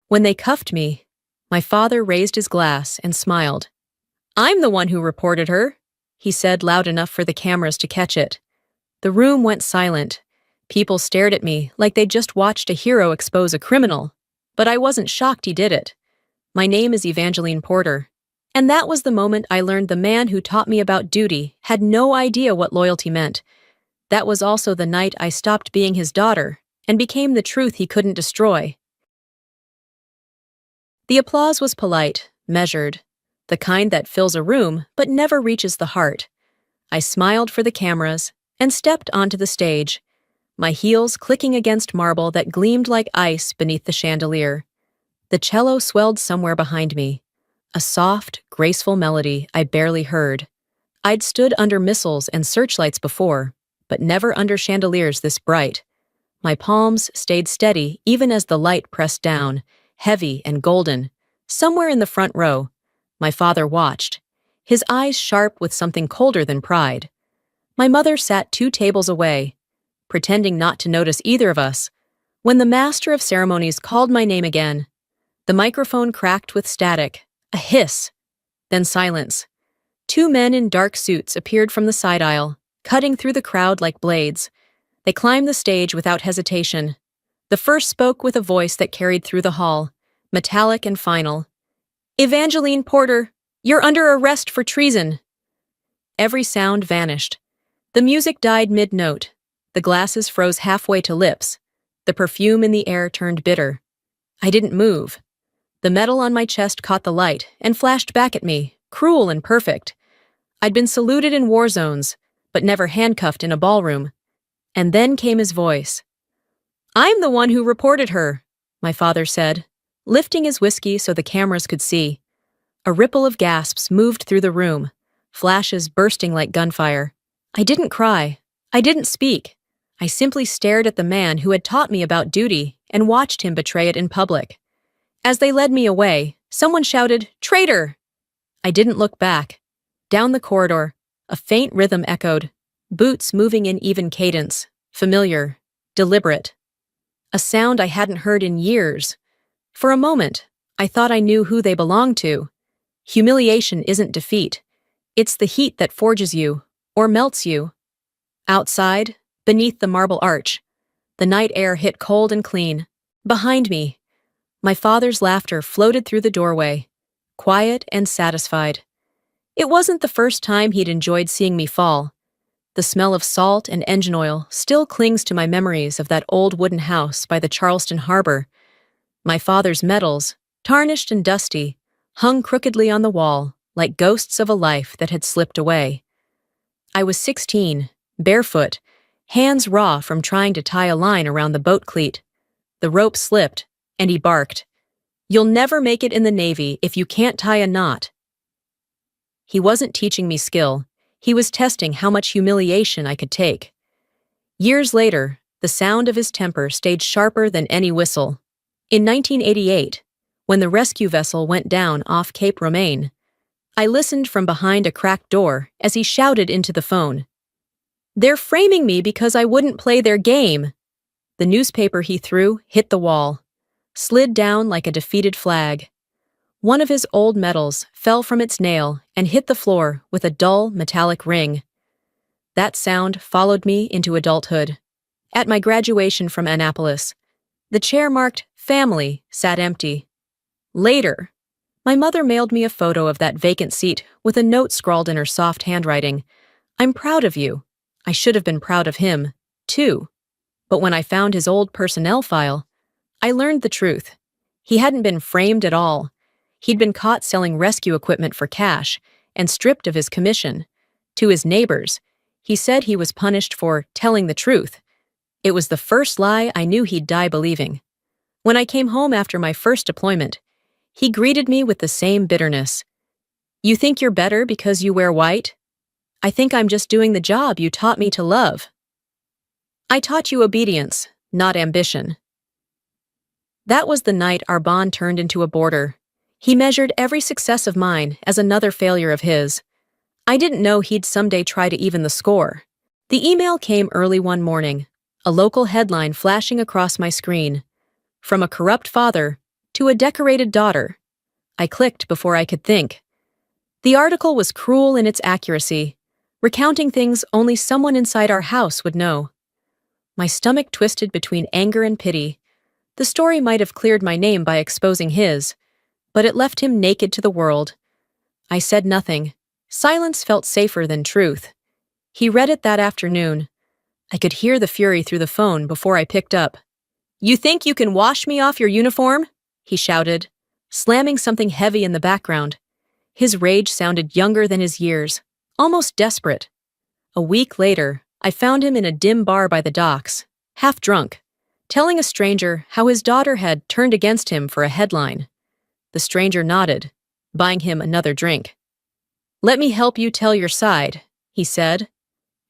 When they cuffed me, my father raised his glass and smiled. "I'm the one who reported her," he said loud enough for the cameras to catch it. The room went silent. People stared at me like they'd just watched a hero expose a criminal. But I wasn't shocked he did it. My name is Evangeline Porter. And that was the moment I learned the man who taught me about duty had no idea what loyalty meant. That was also the night I stopped being his daughter and became the truth he couldn't destroy. The applause was polite, measured, the kind that fills a room but never reaches the heart. I smiled for the cameras and stepped onto the stage, my heels clicking against marble that gleamed like ice beneath the chandelier. The cello swelled somewhere behind me, a soft, graceful melody I barely heard. I'd stood under missiles and searchlights before, but never under chandeliers this bright. My palms stayed steady even as the light pressed down, heavy and golden. Somewhere in the front row, my father watched, his eyes sharp with something colder than pride. My mother sat 2 tables away, pretending not to notice either of us. When the master of ceremonies called my name again, the microphone cracked with static, a hiss, then silence. 2 men in dark suits appeared from the side aisle, cutting through the crowd like blades. They climbed the stage without hesitation. The first spoke with a voice that carried through the hall, metallic and final. "Evangeline Porter, you're under arrest for treason." Every sound vanished. The music died mid-note. The glasses froze halfway to lips. The perfume in the air turned bitter. I didn't move. The metal on my chest caught the light and flashed back at me, cruel and perfect. I'd been saluted in war zones, but never handcuffed in a ballroom. And then came his voice. "I'm the one who reported her," my father said, lifting his whiskey so the cameras could see. A ripple of gasps moved through the room, flashes bursting like gunfire. I didn't cry. I didn't speak. I simply stared at the man who had taught me about duty and watched him betray it in public. As they led me away, someone shouted, "Traitor!" I didn't look back. Down the corridor, a faint rhythm echoed, boots moving in even cadence, familiar, deliberate. A sound I hadn't heard in years. For a moment, I thought I knew who they belonged to. Humiliation isn't defeat. It's the heat that forges you, or melts you. Outside, beneath the marble arch, the night air hit cold and clean. Behind me, my father's laughter floated through the doorway, quiet and satisfied. It wasn't the first time he'd enjoyed seeing me fall. The smell of salt and engine oil still clings to my memories of that old wooden house by the Charleston harbor. My father's medals, tarnished and dusty, hung crookedly on the wall, like ghosts of a life that had slipped away. I was 16, barefoot, hands raw from trying to tie a line around the boat cleat. The rope slipped, and he barked, "You'll never make it in the Navy if you can't tie a knot." He wasn't teaching me skill. He was testing how much humiliation I could take. Years later, the sound of his temper stayed sharper than any whistle. In 1988, when the rescue vessel went down off Cape Romaine, I listened from behind a cracked door as he shouted into the phone. "They're framing me because I wouldn't play their game." The newspaper he threw hit the wall, slid down like a defeated flag. One of his old medals fell from its nail and hit the floor with a dull, metallic ring. That sound followed me into adulthood. At my graduation from Annapolis, the chair marked "Family" sat empty. Later, my mother mailed me a photo of that vacant seat with a note scrawled in her soft handwriting. "I'm proud of you." I should have been proud of him, too. But when I found his old personnel file, I learned the truth. He hadn't been framed at all. He'd been caught selling rescue equipment for cash and stripped of his commission. To his neighbors, he said he was punished for telling the truth. It was the first lie I knew he'd die believing. When I came home after my first deployment, he greeted me with the same bitterness. "You think you're better because you wear white? I think I'm just doing the job you taught me to love." I taught you obedience, not ambition. That was the night our bond turned into a border. He measured every success of mine as another failure of his. I didn't know he'd someday try to even the score. The email came early one morning, a local headline flashing across my screen. From a corrupt father to a decorated daughter. I clicked before I could think. The article was cruel in its accuracy, recounting things only someone inside our house would know. My stomach twisted between anger and pity. The story might have cleared my name by exposing his, but it left him naked to the world. I said nothing. Silence felt safer than truth. He read it that afternoon. I could hear the fury through the phone before I picked up. "You think you can wash me off your uniform?" he shouted, slamming something heavy in the background. His rage sounded younger than his years, almost desperate. A week later, I found him in a dim bar by the docks, half drunk, telling a stranger how his daughter had turned against him for a headline. The stranger nodded, buying him another drink. "Let me help you tell your side," he said.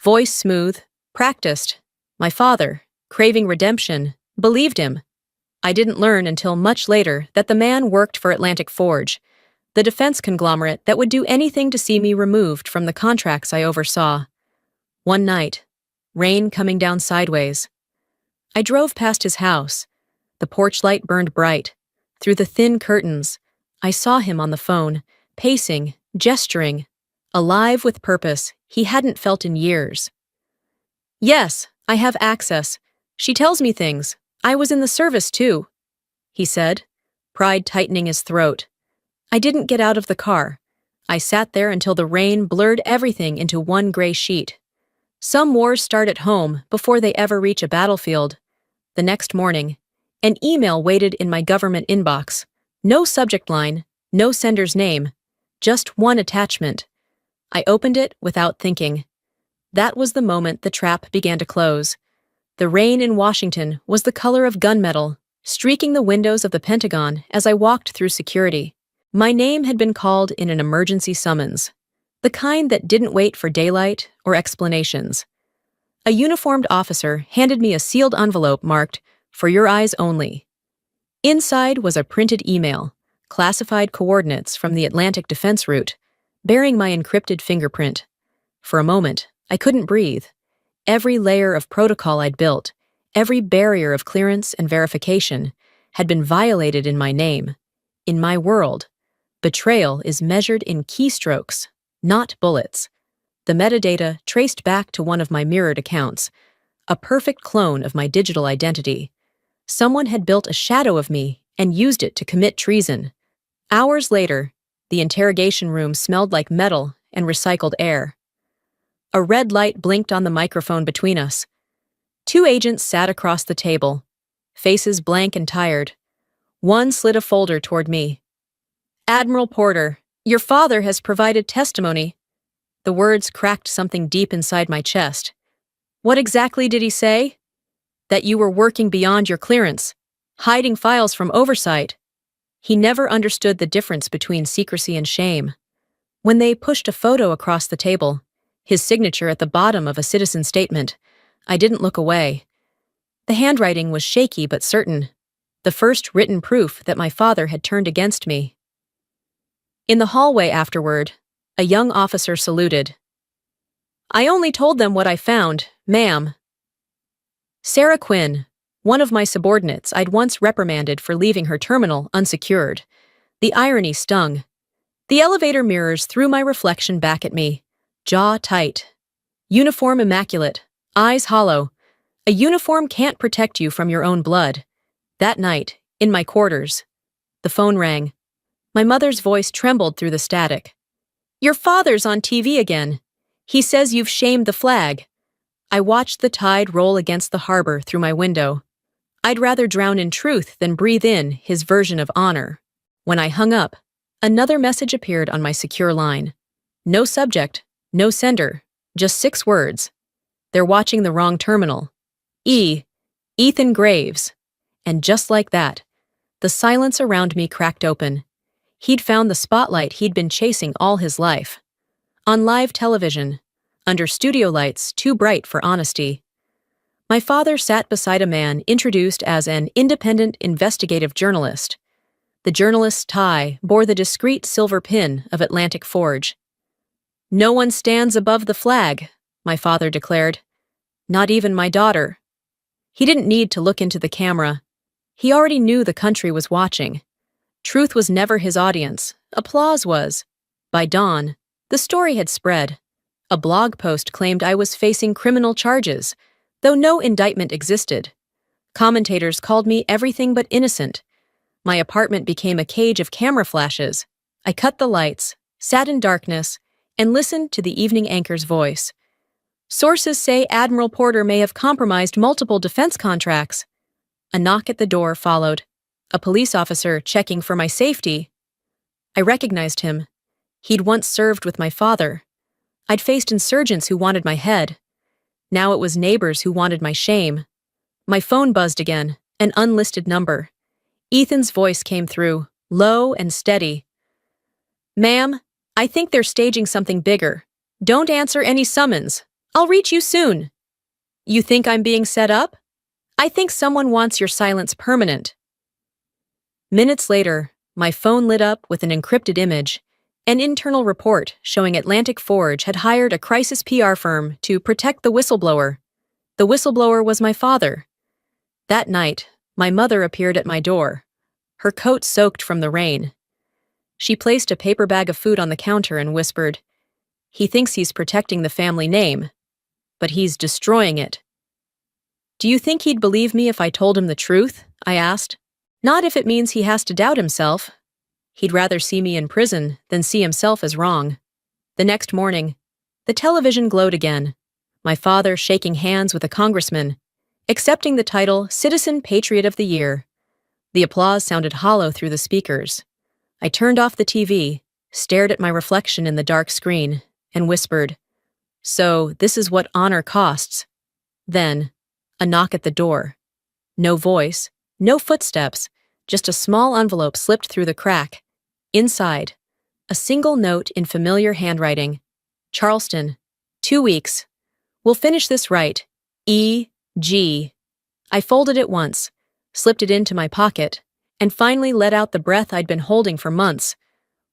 Voice smooth, practiced. My father, craving redemption, believed him. I didn't learn until much later that the man worked for Atlantic Forge, the defense conglomerate that would do anything to see me removed from the contracts I oversaw. One night, rain coming down sideways. I drove past his house. The porch light burned bright. Through the thin curtains, I saw him on the phone, pacing, gesturing, alive with purpose he hadn't felt in years. "Yes, I have access. She tells me things. I was in the service too," he said, pride tightening his throat. I didn't get out of the car. I sat there until the rain blurred everything into one gray sheet. Some wars start at home before they ever reach a battlefield. The next morning, an email waited in my government inbox. No subject line, no sender's name, just one attachment. I opened it without thinking. That was the moment the trap began to close. The rain in Washington was the color of gunmetal, streaking the windows of the Pentagon as I walked through security. My name had been called in an emergency summons, the kind that didn't wait for daylight or explanations. A uniformed officer handed me a sealed envelope marked, "For your eyes only." Inside was a printed email, classified coordinates from the Atlantic defense route, bearing my encrypted fingerprint. For a moment, I couldn't breathe. Every layer of protocol I'd built, every barrier of clearance and verification, had been violated in my name. In my world, betrayal is measured in keystrokes, not bullets. The metadata traced back to one of my mirrored accounts, a perfect clone of my digital identity. Someone had built a shadow of me and used it to commit treason. Hours later, the interrogation room smelled like metal and recycled air. A red light blinked on the microphone between us. Two agents sat across the table, faces blank and tired. One slid a folder toward me. "Admiral Porter, your father has provided testimony." The words cracked something deep inside my chest. "What exactly did he say?" "That you were working beyond your clearance, hiding files from oversight." He never understood the difference between secrecy and shame. When they pushed a photo across the table, his signature at the bottom of a citizen statement, I didn't look away. The handwriting was shaky but certain, the first written proof that my father had turned against me. In the hallway afterward, a young officer saluted. "I only told them what I found, ma'am." Sarah Quinn, one of my subordinates I'd once reprimanded for leaving her terminal unsecured. The irony stung. The elevator mirrors threw my reflection back at me, jaw tight. Uniform immaculate, eyes hollow. A uniform can't protect you from your own blood. That night, in my quarters, the phone rang. My mother's voice trembled through the static. "Your father's on TV again. He says you've shamed the flag." I watched the tide roll against the harbor through my window. I'd rather drown in truth than breathe in his version of honor. When I hung up, another message appeared on my secure line. No subject, no sender, just 6 words. "They're watching the wrong terminal. Ethan Graves." And just like that, the silence around me cracked open. He'd found the spotlight he'd been chasing all his life. On live television, under studio lights too bright for honesty. My father sat beside a man introduced as an independent investigative journalist. The journalist's tie bore the discreet silver pin of Atlantic Forge. "No one stands above the flag," my father declared. "Not even my daughter." He didn't need to look into the camera. He already knew the country was watching. Truth was never his audience. Applause was. By dawn, the story had spread. A blog post claimed I was facing criminal charges, though no indictment existed. Commentators called me everything but innocent. My apartment became a cage of camera flashes. I cut the lights, sat in darkness, and listened to the evening anchor's voice. Sources say Admiral Porter may have compromised multiple defense contracts. A knock at the door followed. A police officer checking for my safety. I recognized him. He'd once served with my father. I'd faced insurgents who wanted my head. Now it was neighbors who wanted my shame. My phone buzzed again, an unlisted number. Ethan's voice came through, low and steady. "Ma'am, I think they're staging something bigger. Don't answer any summons. I'll reach you soon." "You think I'm being set up?" "I think someone wants your silence permanent." Minutes later, my phone lit up with an encrypted image. An internal report showing Atlantic Forge had hired a crisis PR firm to protect the whistleblower. The whistleblower was my father. That night, my mother appeared at my door, her coat soaked from the rain. She placed a paper bag of food on the counter and whispered, "He thinks he's protecting the family name, but he's destroying it." "Do you think he'd believe me if I told him the truth?" I asked. "Not if it means he has to doubt himself. He'd rather see me in prison than see himself as wrong." The next morning, the television glowed again. My father shaking hands with a congressman, accepting the title Citizen Patriot of the Year. The applause sounded hollow through the speakers. I turned off the TV, stared at my reflection in the dark screen, and whispered, "So this is what honor costs." Then, a knock at the door. No voice, no footsteps, just a small envelope slipped through the crack. Inside, a single note in familiar handwriting. "Charleston, 2 weeks. We'll finish this right. E.G." I folded it once, slipped it into my pocket, and finally let out the breath I'd been holding for months.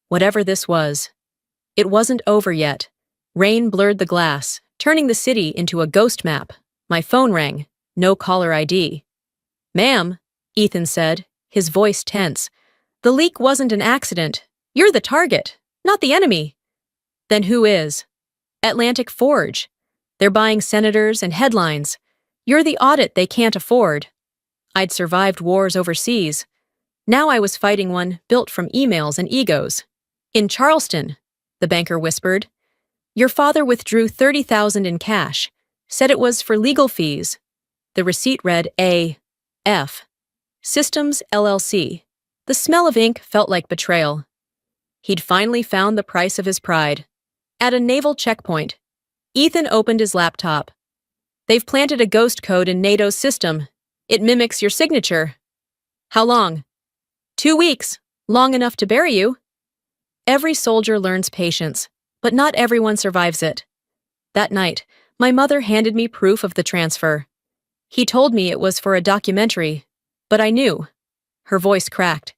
Whatever this was, it wasn't over yet. Rain blurred the glass, turning the city into a ghost map. My phone rang. No caller ID. "Ma'am," Ethan said, his voice tense. "The leak wasn't an accident. You're the target, not the enemy." "Then who is?" "Atlantic Forge. They're buying senators and headlines. You're the audit they can't afford." I'd survived wars overseas. Now I was fighting one built from emails and egos. "In Charleston," the banker whispered. "Your father withdrew $30,000 in cash, said it was for legal fees." The receipt read A.F. Systems LLC. The smell of ink felt like betrayal. He'd finally found the price of his pride. At a naval checkpoint, Ethan opened his laptop. "They've planted a ghost code in NATO's system. It mimics your signature." "How long?" 2 weeks. Long enough to bury you." Every soldier learns patience, but not everyone survives it. That night, my mother handed me proof of the transfer. "He told me it was for a documentary, but I knew." Her voice cracked.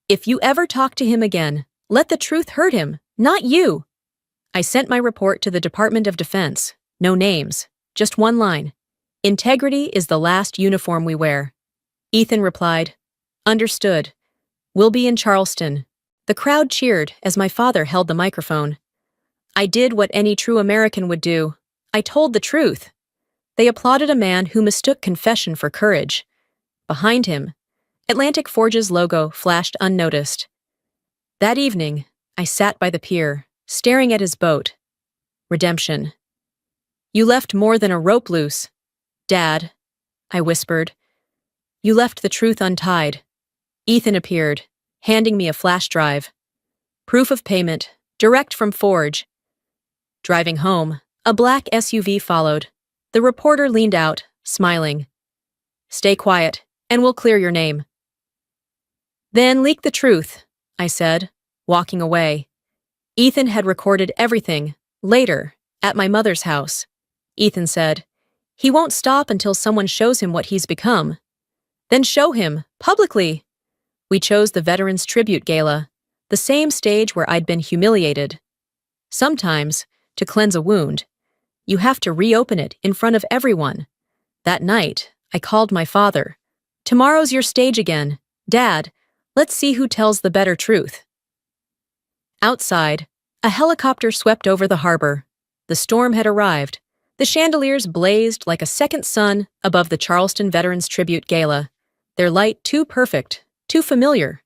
"If you ever talk to him again, let the truth hurt him, not you." I sent my report to the Department of Defense. No names, just one line. "Integrity is the last uniform we wear." Ethan replied, "Understood. We'll be in Charleston." The crowd cheered as my father held the microphone. I did what any true American would do. I told the truth. They applauded a man who mistook confession for courage. Behind him, Atlantic Forge's logo flashed unnoticed. That evening, I sat by the pier, staring at his boat. Redemption. "You left more than a rope loose, Dad," I whispered. "You left the truth untied." Ethan appeared, handing me a flash drive. Proof of payment, direct from Forge. Driving home, a black SUV followed. The reporter leaned out, smiling. "Stay quiet, and we'll clear your name." "Then leak the truth," I said, walking away. Ethan had recorded everything, later, at my mother's house. Ethan said, "He won't stop until someone shows him what he's become." "Then show him, publicly." We chose the Veterans Tribute Gala, the same stage where I'd been humiliated. Sometimes, to cleanse a wound, you have to reopen it in front of everyone. That night, I called my father. "Tomorrow's your stage again. Dad, Let's see who tells the better truth. Outside, a helicopter swept over the harbor. The storm had arrived. The chandeliers blazed like a second sun above the Charleston Veterans Tribute Gala, their light too perfect, too familiar.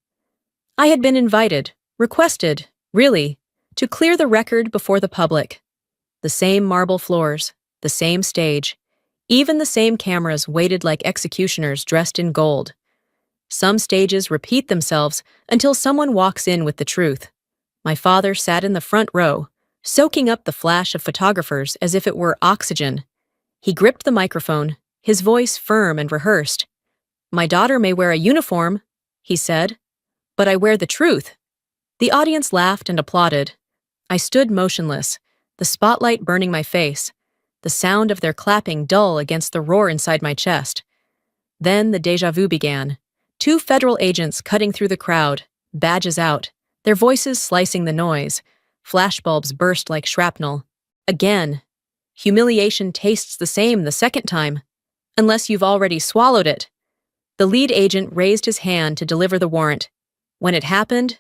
I had been invited, requested, really, to clear the record before the public. The same marble floors, the same stage, even the same cameras waited like executioners dressed in gold. Some stages repeat themselves until someone walks in with the truth. My father sat in the front row, soaking up the flash of photographers as if it were oxygen. He gripped the microphone, his voice firm and rehearsed. "My daughter may wear a uniform," he said, "but I wear the truth." The audience laughed and applauded. I stood motionless, the spotlight burning my face, the sound of their clapping dull against the roar inside my chest. Then the déjà vu began. 2 federal agents cutting through the crowd, badges out, their voices slicing the noise. Flashbulbs burst like shrapnel. Again. Humiliation tastes the same the second time, unless you've already swallowed it. The lead agent raised his hand to deliver the warrant. When it happened,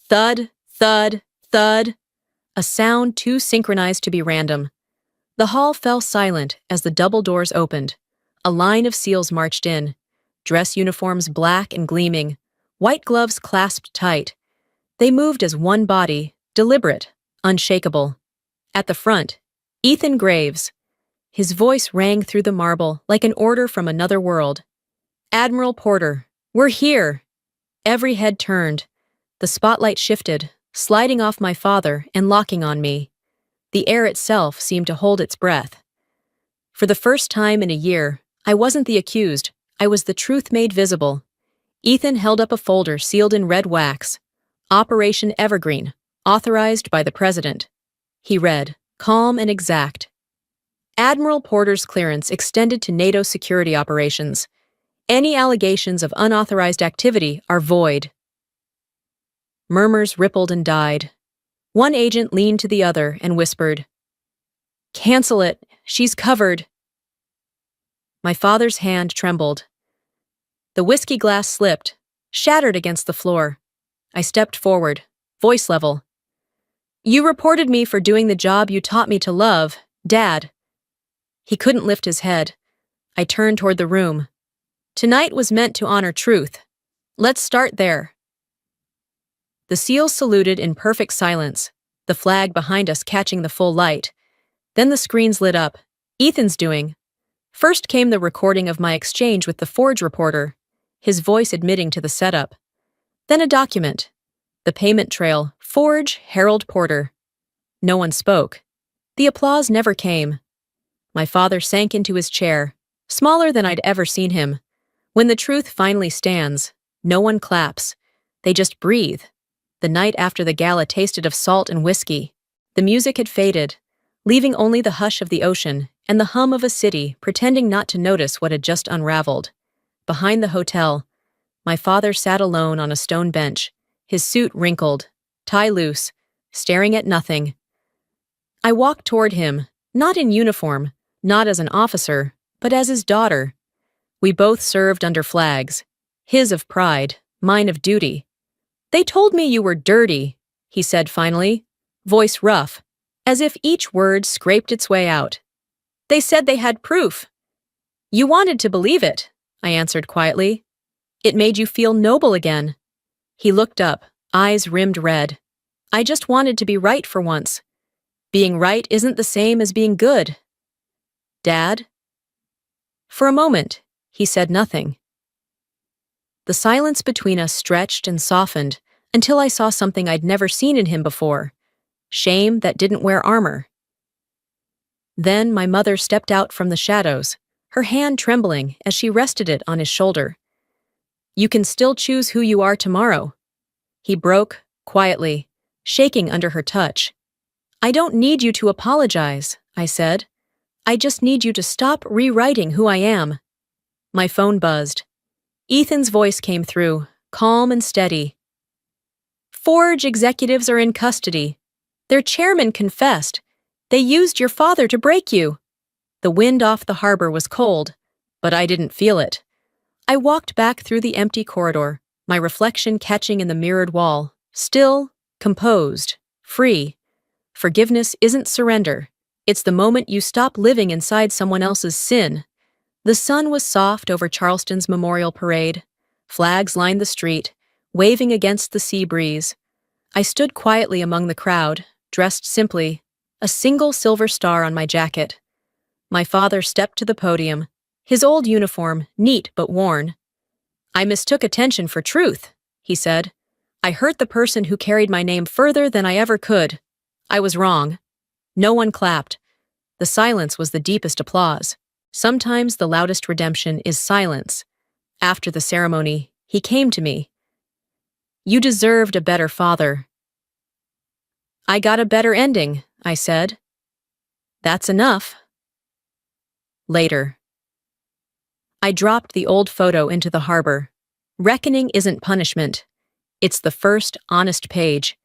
thud, thud, thud, a sound too synchronized to be random. The hall fell silent as the double doors opened. A line of SEALs marched in, dress uniforms black and gleaming, white gloves clasped tight. They moved as one body, deliberate, unshakable. At the front, Ethan Graves. His voice rang through the marble like an order from another world. "Admiral Porter, we're here!" Every head turned. The spotlight shifted, sliding off my father and locking on me. The air itself seemed to hold its breath. For the first time in a year, I wasn't the accused, I was the truth made visible. Ethan held up a folder sealed in red wax. Operation Evergreen, authorized by the President. He read, calm and exact. Admiral Porter's clearance extended to NATO security operations. Any allegations of unauthorized activity are void. Murmurs rippled and died. One agent leaned to the other and whispered, "Cancel it, she's covered." My father's hand trembled. The whiskey glass slipped, shattered against the floor. I stepped forward, voice level. "You reported me for doing the job you taught me to love, Dad." He couldn't lift his head. I turned toward the room. Tonight was meant to honor truth. Let's start there. The SEALs saluted in perfect silence, the flag behind us catching the full light. Then the screens lit up. Ethan's doing. First came the recording of my exchange with the Forge reporter, his voice admitting to the setup. Then a document. The payment trail, Forge, Harold Porter. No one spoke. The applause never came. My father sank into his chair, smaller than I'd ever seen him. When the truth finally stands, no one claps. They just breathe. The night after the gala tasted of salt and whiskey. The music had faded, leaving only the hush of the ocean and the hum of a city pretending not to notice what had just unraveled. Behind the hotel, my father sat alone on a stone bench, his suit wrinkled, tie loose, staring at nothing. I walked toward him, not in uniform, not as an officer, but as his daughter. We both served under flags, his of pride, mine of duty. "They told me you were dirty," he said finally, voice rough, as if each word scraped its way out. "They said they had proof." "You wanted to believe it," I answered quietly. "It made you feel noble again." He looked up, eyes rimmed red. "I just wanted to be right for once. Being right isn't the same as being good." "Dad?" For a moment, he said nothing. The silence between us stretched and softened until I saw something I'd never seen in him before. Shame that didn't wear armor. Then my mother stepped out from the shadows, her hand trembling as she rested it on his shoulder. "You can still choose who you are tomorrow." He broke, quietly, shaking under her touch. "I don't need you to apologize," I said. "I just need you to stop rewriting who I am." My phone buzzed. Ethan's voice came through, calm and steady. "Forge executives are in custody. Their chairman confessed. They used your father to break you." The wind off the harbor was cold, but I didn't feel it. I walked back through the empty corridor, my reflection catching in the mirrored wall, still, composed, free. Forgiveness isn't surrender. It's the moment you stop living inside someone else's sin. The sun was soft over Charleston's Memorial Parade. Flags lined the street, waving against the sea breeze. I stood quietly among the crowd, dressed simply, a single silver star on my jacket. My father stepped to the podium, his old uniform, neat but worn. "I mistook attention for truth," he said. "I hurt the person who carried my name further than I ever could. I was wrong." No one clapped. The silence was the deepest applause. Sometimes the loudest redemption is silence. After the ceremony, he came to me. "You deserved a better father." "I got a better ending," I said. "That's enough." Later. I dropped the old photo into the harbor. Reckoning isn't punishment. It's the first honest page.